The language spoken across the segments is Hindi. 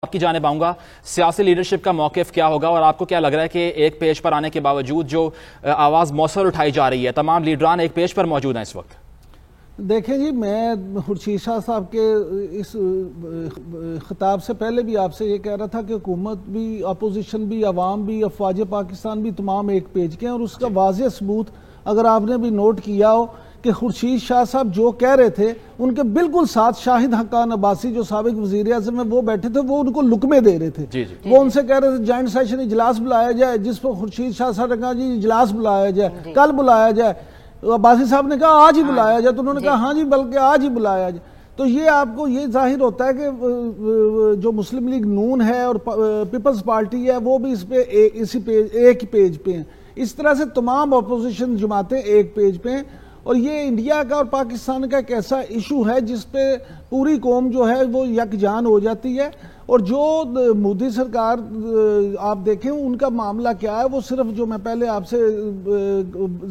आपकी जानिब आऊंगा, सियासी लीडरशिप का मौक़िफ़ क्या होगा और आपको क्या लग रहा है कि एक पेज पर आने के बावजूद जो आवाज़ मौसर उठाई जा रही है, तमाम लीडरान एक पेज पर मौजूद हैं इस वक्त? देखें जी, मैं खुर्शीद शाह साहब के इस खिताब से पहले भी आपसे ये कह रहा था कि हुकूमत भी, अपोजिशन भी, अवाम भी, अफवाज पाकिस्तान भी तमाम एक पेज के हैं। और उसका वाज़ेह सबूत अगर आपने भी नोट किया हो कि खुर्शीद शाह साहब जो कह रहे थे उनके बिल्कुल साथ शाहिद हक्कान अब्बासी जो साबिक वज़ीर आज़म है वो बैठे थे, वो उनको लुकमे दे रहे थे। वो उनसे कह रहे थे जॉइंट सेशन इजलास बुलाया जाए, जिस पर खुर्शीद शाह साहब ने कहा जी इजलास बुलाया जाए, कल बुलाया जाए। अब्बासी साहब ने कहा आज ही बुलाया जाए, तो उन्होंने कहा हाँ जी बल्कि आज ही बुलाया जाए। तो ये आपको ये जाहिर होता है कि जो मुस्लिम लीग नून है और पीपल्स पार्टी है वो भी इस पे इसी पेज एक पेज पे हैं। इस तरह से तमाम अपोजिशन जमातें एक पेज पे हैं। और ये इंडिया का और पाकिस्तान का एक ऐसा इशू है जिस पे पूरी कौम जो है वो यकजान हो जाती है। और जो मोदी सरकार आप देखें उनका मामला क्या है, वो सिर्फ जो मैं पहले आपसे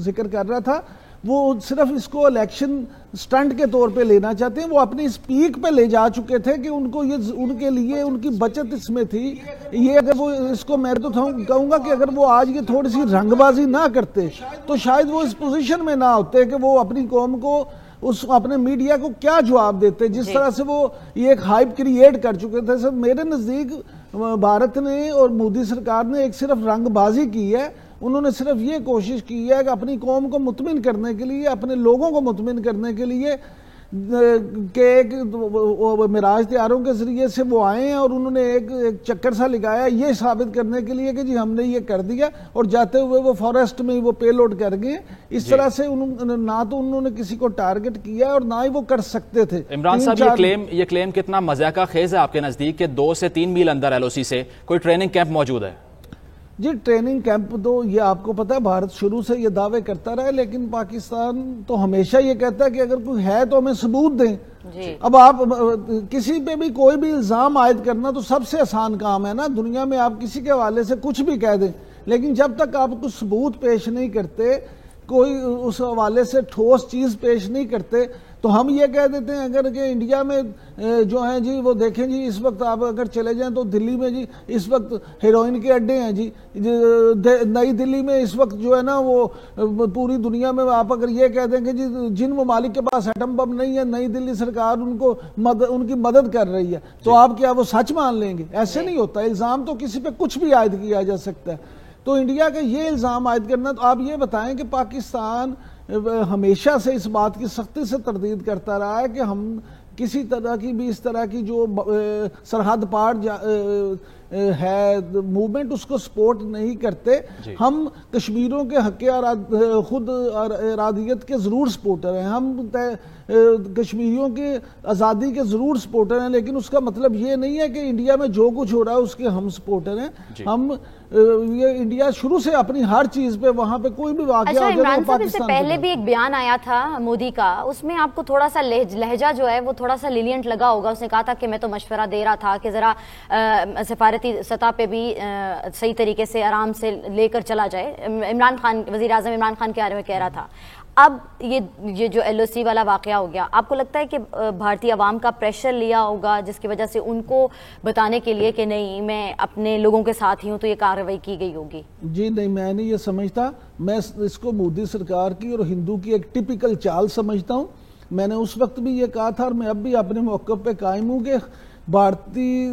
जिक्र कर रहा था, वो सिर्फ इसको इलेक्शन स्टंट के तौर पे लेना चाहते हैं। वो अपनी इस पीक पे ले जा चुके थे कि उनको ये उनके लिए उनकी बचत इसमें थी। ये अगर वो इसको मैं तो कहूँगा कि अगर वो आज ये थोड़ी सी रंगबाजी ना करते तो शायद वो इस पोजीशन में ना होते कि वो अपनी कौम को उस अपने मीडिया को क्या जवाब देते। जिस तरह से वो ये एक हाइप क्रिएट कर चुके थे। सब मेरे नज़दीक भारत ने और मोदी सरकार ने एक सिर्फ रंगबाजी की है। उन्होंने सिर्फ ये कोशिश की है कि अपनी कौम को मुतमिन करने के लिए, अपने लोगों को मुतमिन करने के लिए कि मिराज त्यारों के जरिए से वो आए हैं और उन्होंने एक चक्कर सा लगाया ये साबित करने के लिए कि जी हमने ये कर दिया, और जाते हुए वो फॉरेस्ट में ही वो पेलोड कर गए। इस तरह से ना तो उन्होंने किसी को टारगेट किया और ना ही वो कर सकते थे। इमरान साहब, ये क्लेम कितना मजाका खेज है आपके नजदीक के 2 से 3 मील अंदर एलओसी से कोई ट्रेनिंग कैंप मौजूद है? जी ट्रेनिंग कैंप तो ये आपको पता है भारत शुरू से ये दावे करता रहा है, लेकिन पाकिस्तान तो हमेशा ये कहता है कि अगर कोई है तो हमें सबूत दें। अब आप किसी पे भी कोई भी इल्जाम आयद करना तो सबसे आसान काम है ना दुनिया में, आप किसी के हवाले से कुछ भी कह दें, लेकिन जब तक आप कुछ सबूत पेश नहीं करते, कोई उस हवाले से ठोस चीज पेश नहीं करते, तो हम ये कह देते हैं अगर कि इंडिया में जो है जी वो देखें जी इस वक्त आप अगर चले जाएं तो दिल्ली में जी इस वक्त हेरोइन के अड्डे हैं जी। नई दिल्ली में इस वक्त जो है ना वो पूरी दुनिया में आप अगर ये कह दें कि जी जिन ममालिक के पास एटम बम नहीं है, नई दिल्ली सरकार उनको उनकी मदद कर रही है, तो आप क्या वो सच मान लेंगे? ऐसे नहीं होता। इल्ज़ाम तो किसी पे कुछ भी आयद किया जा सकता है। तो इंडिया का ये इल्ज़ाम आयद करना, तो आप ये बताएं कि पाकिस्तान हमेशा से इस बात की सख्ती से तरदीद करता रहा है कि हम किसी तरह की भी इस तरह की जो सरहद पार है मूवमेंट उसको सपोर्ट नहीं करते। हम कश्मीरों के हक खुद इरादियत के ज़रूर सपोर्टर हैं, हम कश्मीरियों की आज़ादी के ज़रूर सपोर्टर हैं, लेकिन उसका मतलब ये नहीं है कि इंडिया में जो कुछ हो रहा है उसके हम सपोर्टर हैं। हम ये इंडिया शुरू से अपनी हर चीज पे वहां पे कोई भी वाक़या अच्छा, इमरान साहब इससे पहले भी एक बयान आया था मोदी का, उसमें आपको थोड़ा सा लहजा जो है वो थोड़ा सा लीलियंट लगा होगा। उसने कहा था कि मैं तो मशवरा दे रहा था कि जरा सफारती सतह पे भी सही तरीके से आराम से लेकर चला जाए। इमरान खान, वजीर आज़म इमरान खान के बारे में कह रहा था। अब ये जो एलओसी वाला वाकया हो गया, आपको लगता है कि भारतीय अवाम का प्रेशर लिया होगा जिसकी वजह से उनको बताने के लिए कि नहीं मैं अपने लोगों के साथ ही हूं, तो ये कार्रवाई की गई होगी? जी नहीं, मैं नहीं ये समझता। मैं इसको मोदी सरकार की और हिंदू की एक टिपिकल चाल समझता हूँ। मैंने उस वक्त भी ये कहा था और मैं अब भी अपने मौक़िफ़ पे कायम हूँ कि भारतीय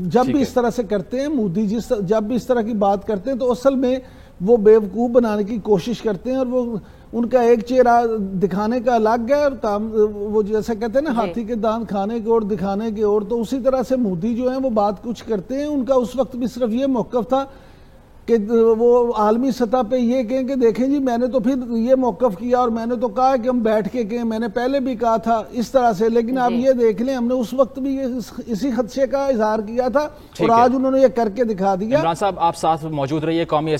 जब भी इस तरह से करते हैं, मोदी जी जब भी इस तरह की बात करते हैं तो असल में वो बेवकूफ़ बनाने की कोशिश करते हैं। और वो उनका एक चेहरा दिखाने का अलग है और काम वो जैसे कहते हैं ना हाथी के दांत खाने की और दिखाने की ओर, तो उसी तरह से मोदी जो है वो बात कुछ करते हैं। उनका उस वक्त भी सिर्फ ये मौक़िफ़ था कि वो आलमी सतह पे ये कहें कि देखें जी मैंने तो फिर ये मौक़िफ़ किया और मैंने तो कहा कि हम बैठ के कहें, मैंने पहले भी कहा था इस तरह से। लेकिन आप ये देख लें हमने उस वक्त भी इसी खदशे का इजहार किया था और आज उन्होंने ये करके दिखा दिया। इमरान साहब आप साथ मौजूद रहिए। कौमी